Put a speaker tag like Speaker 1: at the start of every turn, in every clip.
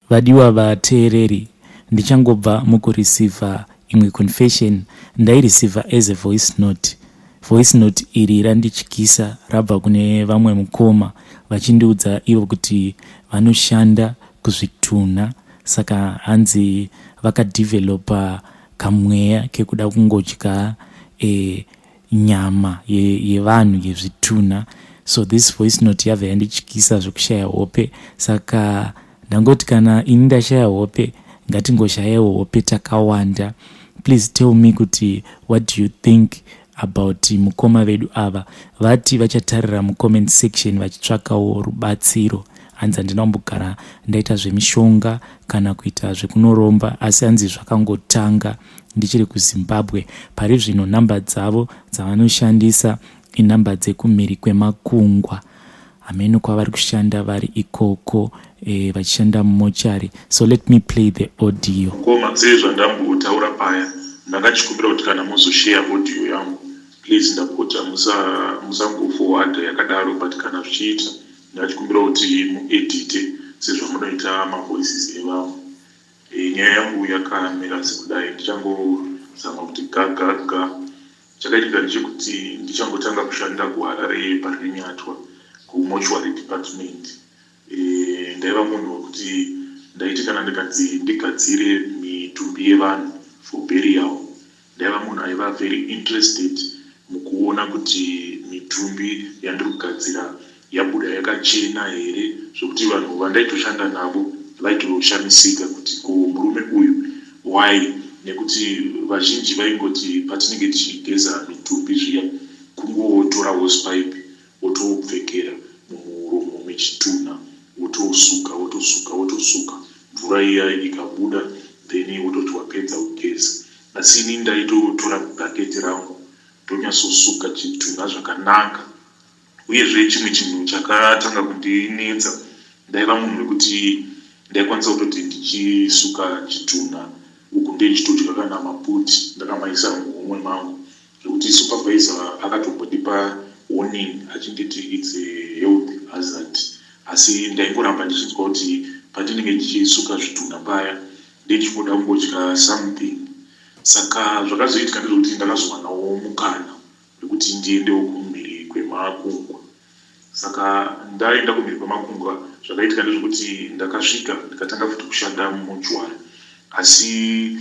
Speaker 1: Vadiwa vateereri, ndichangobva mukureceiva imwe confession. Ndaireceiva as a voice note. Voice note iri randityisa rabva kune vamwe mukoma vachindiudza ivo kuti vanoshanda kuzvitunha, saka hanzi vakadevelopa kamweya kekuda kungodya nyama yevanhu yezvitunha. So this voice note yabva yandityisa zvokushaya hope, saka ndangoti kana ini ndashaya hope ngatingoshayawo hope takawanda. Please tell me kuti what do you think about mukoma vedu ava. Vati vachatarira mucomment section vachitsvakawo rubatsiro. Hanzi handinambogara ndaita zvemishonga kana kuita zvekunoromba, asi hanzi zvakangotanga ndichiri kuZimbabwe. Pari zvino namba dzavo dzavanoshandisa inamba dzekumhiri kwemakungwa, hameno kwavari kushanda vari ikoko vachishanda mumochari. So let me play the audio.
Speaker 2: Koma sezvo ndambotaura paya, ndakachikumbira kuti kana muzoshare audio yangu please ndapota musangoforward yakadaro, but kana zvichiita ndachikumbira kuti muedite sezvo munoita mavoices evanhu. Nyaya yangu yakamira sekudai, ndichangozama kuti gaga. Chakaitika ndechekuti ndichangotanga kushanda kuHarare parinyatwa kumochwari department. Ndaiva munhu wekuti ndaiti kana ndikanzi ndigadzire mitumbi yevanhu for burial, ndaiva munhu aiva very interested mukuona kuti mitumbi yandiri kugadzira yabuda yakachena here, zvokuti vanhu vandaitoshanda navo vaitoshamisika kuti ko murume uyu why, nekuti vazhinji vaingoti patinenge tichigeza mitumbi zviya kungotora hosepipe wotopfekera mumuromo mechitunha wotosuka mvura iya ikabuda then wototi wapedza kugeza. Asi ini ndaitotora bhaketi rangu tonyatsosuka chitunha zvakanaka. Uyezve chimwe chinhu chakatanga kundinetsa, ndaiva munhu wekuti ndaikwanisa kutoti ndichisuka chitunha uku ndichitodya kana maputi ndakamaisa muhomwe mangu, zvokuti supervisor akatombondipa warning achinditi it's a health hazard. Asi ndaingoramba ndichinzwa kuti pandinenge ndichisuka zvitunha paya ndichimoda kungodya something. Saka zvakazoitika ndezvokuti ndakazowanawo mukana wekuti ndiendewo kumhiri kwemakungwa. Saka ndaenda kumhiri kwemakungwa, zvakaitika ndezvokuti ndakasvika ndikatanga futi kushanda mumochwari. Asi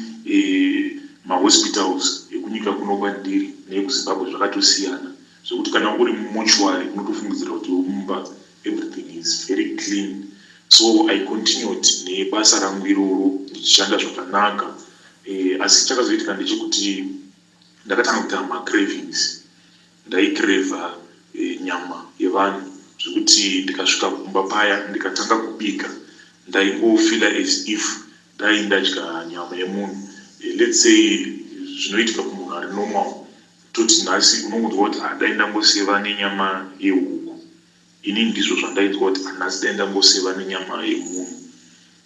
Speaker 2: mahospitals ekunyika kuno kwandiri neekuZimbabwe zvakatosiyana, zvokuti kana uri mumochwari unotofungidzira kuti mumba everything is very clean. So I continued nebasa rangu iroro ndichishanda zvakanaka. Asi chakazoitika ndechekuti ndakatanga kuita macravings. Ndaikrevha nyama yevanhu zvokuti ndikasvika kumba paya ndikatanga kubika ndaingofila as if ndadya nyama yemunhu. Let's say zvinoitika kumunhu ari normal, toti nhasi unongonzwa kuti dai ndangoseva nenyama yehuku. Ini ndizvo zvandainzwa kuti nhasi dai ndangoseva nenyama yemunhu.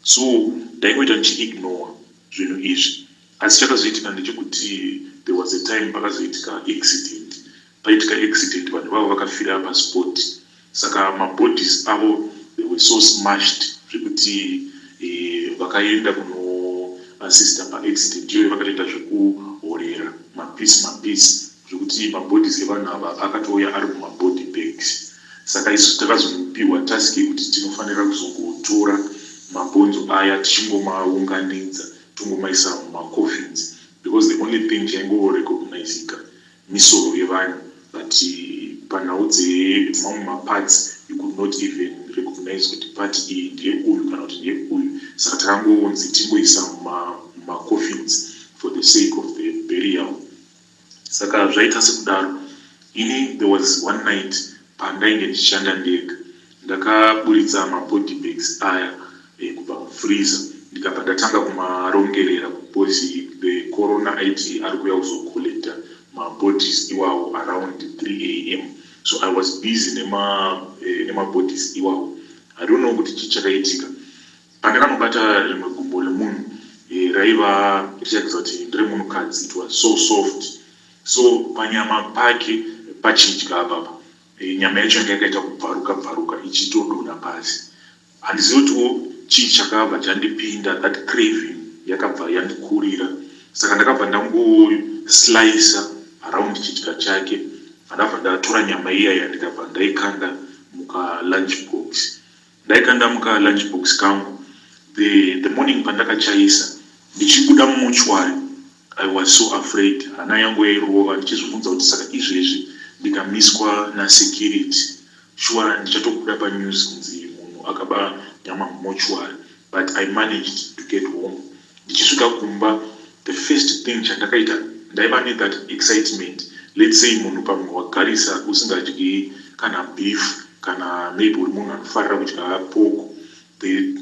Speaker 2: So ndaingoita ndichiignore zvinhu izvi. Asi chakazoitika ndechekuti there was a time pakazoitika accident. Paitika accident vanhu vavo vakafira paspot. Saka mabodies avo they were so smashed zvekuti vakaenda kuno assista paaccident iyoyo vakatoita zvekuhorera mapisi zvokuti mabodies evanhu ava akatouya ari mumabody bags. Saka isu takazopiwa task yekuti tinofanira kuzongotora mabhonzo aya tichingomaunganidza tongomaisa mumacoffins, because the only thing chaingorecognizika misoro yevanhu, but panhau dzemamwe maparts you could not even recognize kuti part iyi ndeyeuyu kana kuti ndeyeuyu. Saka takangonzi tingoisa mumacoffins for the sake of the burial. Saka zvaita sekudaro. Ini there was one night pandainge ndichishanda ndega, ndakaburitsa mabody bags aya kubva mufreezer ndikabva ndatanga kumarongerera because the corona aiti ari kuuya kuzokollecta mabodies iwawo around 3 a.m. So I was busy nemabodies iwawo. I don't know kuti chichakaitika. Pandakanobata rimwe gumbo remunhu raiva richiratidza kuti ndire munhukadzi, it was so soft. So panyama pake pachidya apapa, nyama yacho yanga yakaita kubvaruka ichitodonha pasi. Handizivi kuti chii chakabva chandipinda, that craving yakabva yandikurira. Saka ndakabva ndangoslicer around chidya chake, ndabva ndatora nyama iyaya ndikabva ndaikanda muka lunchbox. Ndaikanda muka lunchbox kangu. The morning pandakachaisa ndichibuda mumuchwari, I was so afraid. Hana yangu yairova ndichizvibvunza kuti saka izvezvi ndikamiswa nasecurity, sure ndichatobuda panews kunzi munhu akaba nyama mumuchwari. But I managed to get home. Ndichisvika kumba, the first thing chandakaita, ndaiva that excitement. Let's say munhu pamwe wagarisa usingadyi kana beef kana maybe uri munhu anofarira kudya pork, the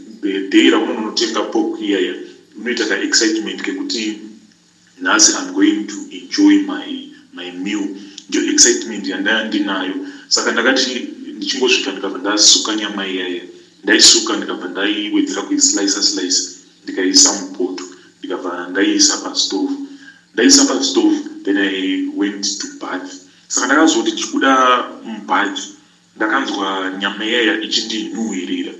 Speaker 2: day raunonotenga pork iyaya unoita ka excitement kekuti nhasi I'm going to enjoy my meal. Ndio excitement yandaya ndinayo. Saka ndakati ndichingosvika ndikabva ndasuka nyama iyaya, ndaisuka ndikabva ndaiwedzera kuislice ndikaisa mupoto, ndikabva ndaiisa pastove. Ndaisa pastove, then I went to bath. Saka ndakazoti ndichibuda mubath ndakanzwa nyama iyaya ichindinhuhwirira.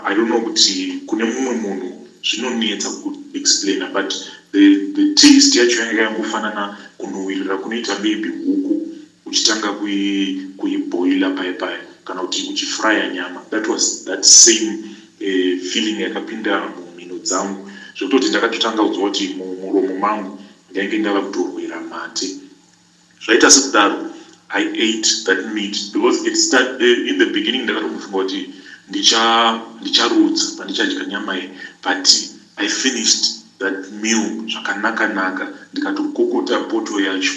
Speaker 2: I don't know kuti kune mumwe munhu zvinonetsa kuexplaina, but the taste yacho yanga yangofanana kunhuhwirira kunoita maybe huku uchitanga kuiboila paya kana kuti uchifrya nyama. That was that same feeling yakapinda mumhino dzangu, zvekutoti ndakatotanga kudzwa kuti muromo mangu ndainge ndava kutorwera mate. Zvaita sekudaro I ate that meat because it started in the beginning. Ndakatofunga kuti ndicharudza pandichadya nyama iyi, but I finished that meal zvakanaka ndikatokokota poto yacho.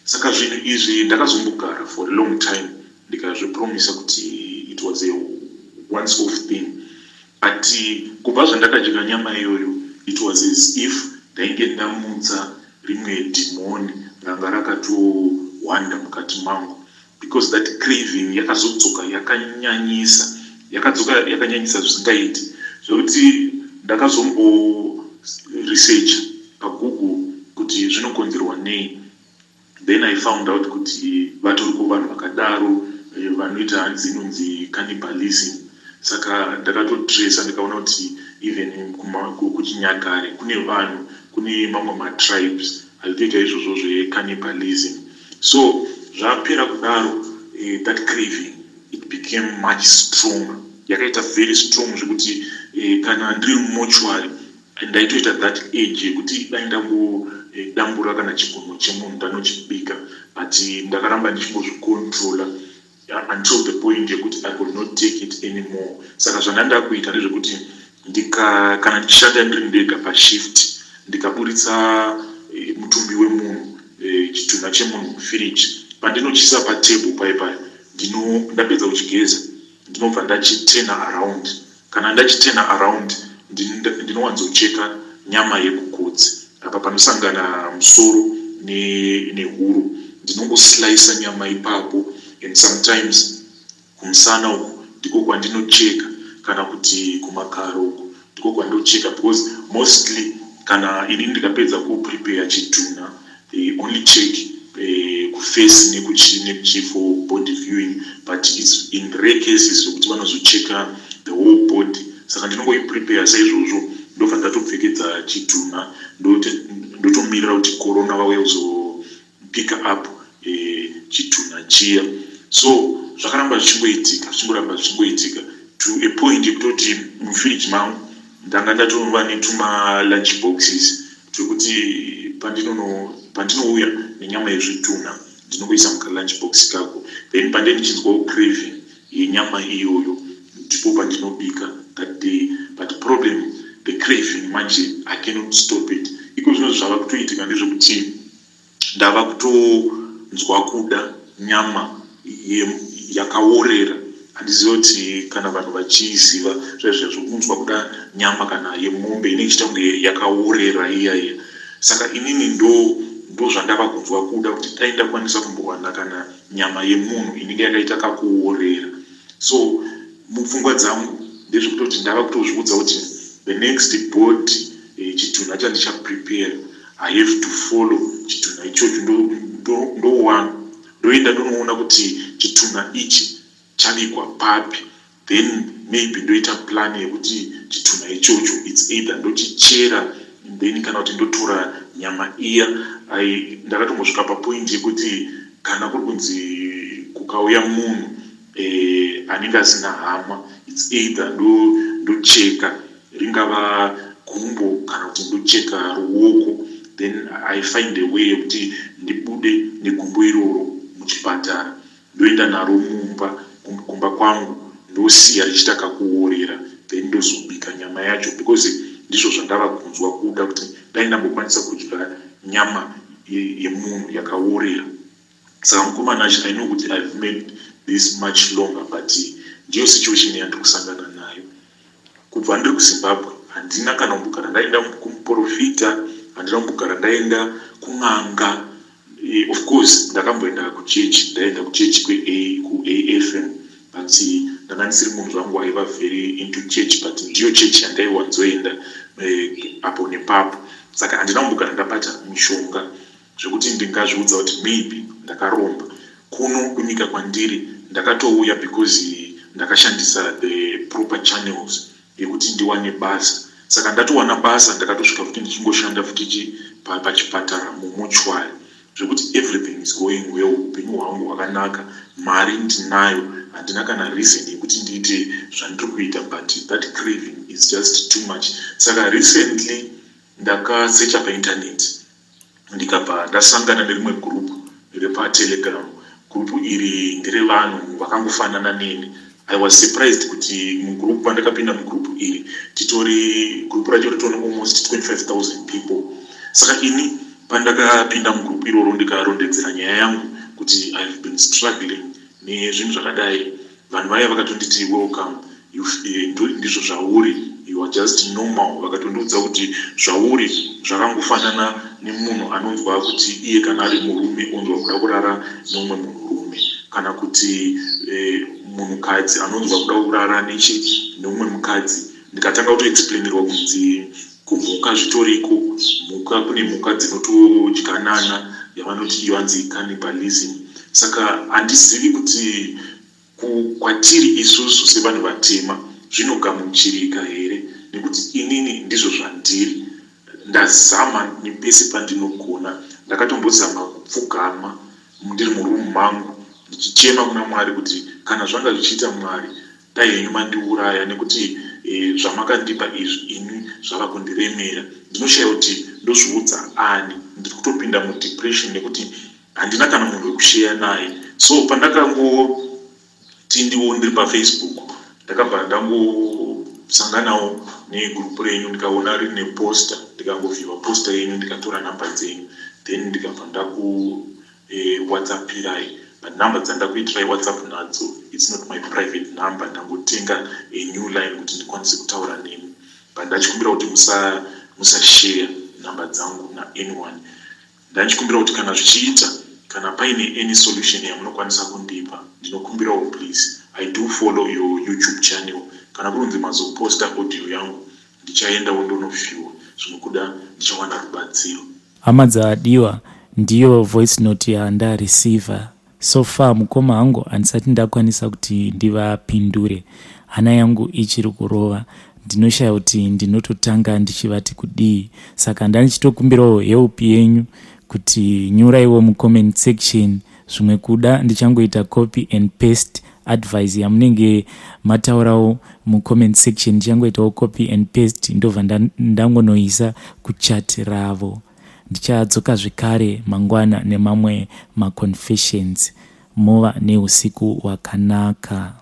Speaker 2: Saka zvinhu izvi ndakazombogara for a long time ndikazvipromisa kuti it was a once off thing, but kubva zvandakadya nyama iyoyo it was as if ndainge ndamutsa rimwe dhimoni ranga rakatowanda mukati mangu, because that craving yakazodzoka yakanyanyisa zvisingaiti, zvokuti ndakazombo research paGoogle kuti zvinokonzerwa nei. Then I found out kuti vatoriko vanhu vakadaro vanoita hanzi inonzi cannibalism. Saka ndakatotrace ndikaona kuti even kuchinyakare kune vanhu, kune mamwe matribes alitoita izvozvo zvecannibalism. So zvapera kudaro, that craving it became much stronger. Yakaita very strong zvekuti kana ndiri mumochwari ndaitoita that age yekuti daindambodambura kana chigunwe chemunhu ndanochibika, but ndakaramba ndichingozvicontrola until the point yekuti I could not take it anymore. Saka zvandanda kuita ndezvekuti kana ndichishanda ndiri ndega pashift ndikaburitsa mutumbi wemunhu, chitunha chemunhu mufiriji, pandinochisa patable paya ndapedza kuchigeza ndinobva ndachitena around. Kana ndachitena around ndinowanzocheka nyama yekugotsi, apa panosangana musoro nehuro, ndinongoslicer nyama ipapo, and sometimes kumusana uku ndiko kwandinocheka, kana kuti kumakaro uku ndiko kwandinocheka, because mostly kana inini ndikapedza kuprepare chitunha, they only check kuface nekuchi for body viewing, but it's in rare cases zokuti vanozocheka the whole body. Saka ndinongoiprepare saizvozvo ndobva ndatopfekedza chitunha ndotomirira kuti corona vauye kuzopick up chitunha chiya. So zvakaramba zvichingoitika to a point yekutoti mufiriji mangu ndanga ndatova netuma lunch boxes twekuti pandinouya nenyama yezvitunha ndinongoisa muka lunch box kako, then pande ndichinzwawo craving yenyama iyoyo ndipo pandinobika that day. But problem, the craving manje I cannot stop it. Iko zvino zvava kutoitika ndezvekuti ndava kutonzwa kuda nyama yakaorera. Handizivi kuti kana vanhu vachiziva zvezvokunzwa kuda nyama kana yemombe inenge ichiita kunge yakaorera iyaya. Saka inini ndo zvandava kunzwa kuda kuti dai ndakwanisa kumbowana kana nyama yemunhu inenge yakaita kakuorera. So mupfungwa dzangu ndezvekutoti ndava kutozviudza kuti the next board chitunha chandichaprepare I have to follow chitunha ichocho ndoenda ndonoona kuti chitunha ichi chabikwa papi, then maybe ndoita plan yekuti chitunha ichocho, its either ndochichera then kana kuti ndotora nyama iya. Ndakatombosvika papoint yekuti kana kuri kunzi kukauya munhu anenge asina hama, its either ndocheka ringava gumbo kana kuti ndocheka ruoko, then I find a way yekuti ndibude negumbo iroro muchipatara, ndoenda naro kumba kwangu, ndosiya richitaka kuorera, then ndozobika nyama yacho, because ndizvo zvandava kunzwa kuda kuti dai ndambokwanisa kudya nyama yemunhu yakaorera. Saka mukomana acho, I know kuti I've made this much longer, but ndiyo situation yandiri kusangana nayo. Kubva ndiri kuZimbabwe handina kana kumbogara ndaenda kumuprofita, handina kumbogara ndaenda kun'anga. Of course ndakamboenda kuchechi, ndaenda kuchechi kuAFM, but ndanga ndisiri munhu wangu waiva very into church, but ndiyo chechi yandaiwanzoenda apo nepapo. Saka handina kumbogara ndabata mishonga zvekuti ndingazviudza kuti maybe ndakaromba. Kuno kunyika kwandiri ndakatouya because ndakashandisa the proper channels yekuti ndiwane basa. Saka ndatowana basa, ndakatosvika futi ndichingoshanda futi pachipatara mumuchwari, zvekuti everything is going well, upenyu hwangu hwakanaka, mari ndinayo, handina kana reason yekuti ndiite zvandiri kuita, but that craving is just too much. Saka recently ndakasecha painternet, ndikabva ndasangana nerimwe group repatelegram. Group iri ndere vanhu vakangofanana neni. I was surprised kuti mugroup pandakapinda mugroup iri group racho ritone almost 25,000 people. Saka ini pandakapinda mugroup iroro ndikarondedzera nyaya yangu kuti I've been struggling nezvinhu zvakadai, vanhu vaya vakatonditi welcome, ndizvo zvauri, you are just normal. Vakatondiudza kuti zvauri zvakangofanana nemunhu anonzwa kuti iye kana ari murume onzwa kuda kurara nomumwe munhurume, kana kuti munhukadzi anonzwa kuda kurara nomumwe mukadzi. Ndikatanga kutoexplainirwa kunzi kumhuka zvitoriko, mhuka kune mhuka dzinotodyanana yavanoti ivanzi cannibalism. Saka handizivi kuti kwatiri isusu sevanhu vatema zvinogamuchirika here, nekuti inini ndizvo zvandiri. Ndazama nepese pandinogona, ndakatombozama kupfugama ndiri murumu mangu ndichichema kuna Mwari kuti kana zvanga zvichiita Mwari, dai henyu mandiuraya, nekuti zvamakandipa izvi ini zvava kundiremera. Ndinoshaya kuti ndozviudza ani, ndiri kutopinda mudepression nekuti handina kana munhu wekusheya naye. So pandakangoti ndiri paFacebook, ndakabva ndangosanganawo negrupu renyu, ndikaona rine poster, ndikangovhiwa poster yenyu, ndikatora nhamba dzenyu, then ndikabva ndakuwhatsappirai. But nhamba dzandakuitirai WhatsApp nadzo, it's not my private number. Ndangotenga a new line kuti ndikwanise kutaura nemi, but ndachikumbira kuti musashare nhamba dzangu anyone. Ndachikumbira kuti kana zvichiita, kana paine any solution yamunokwanisa kundipa, ndinokumbirawo please, I do follow your YouTube channel. Kana kurunzi mazoposta audio yangu, ndichaendawo ndonofyiwa, zvinokuda ndichawana rubatsiro.
Speaker 1: Hama dzadiwa, ndiyo voice note yandareceiver. So far mukoma wangu handisati ndakwanisa kuti ndivapindure, hana yangu ichiri kurova. Ndinoshaya kuti ndinototanga ndichivati kudii. Saka ndanichitokumbirawo help yenyu kuti nyuraiwo mucomment section. Zvimwe kuda ndichangoita copy and paste advice yamunenge mataurawo mucomment section, ndichangoitawo copy and paste, ndobva ndangonoisa kuchat ravo. Ndichadzoka zvekare mangwana nemamwe maconfessions. Mova neusiku wakanaka.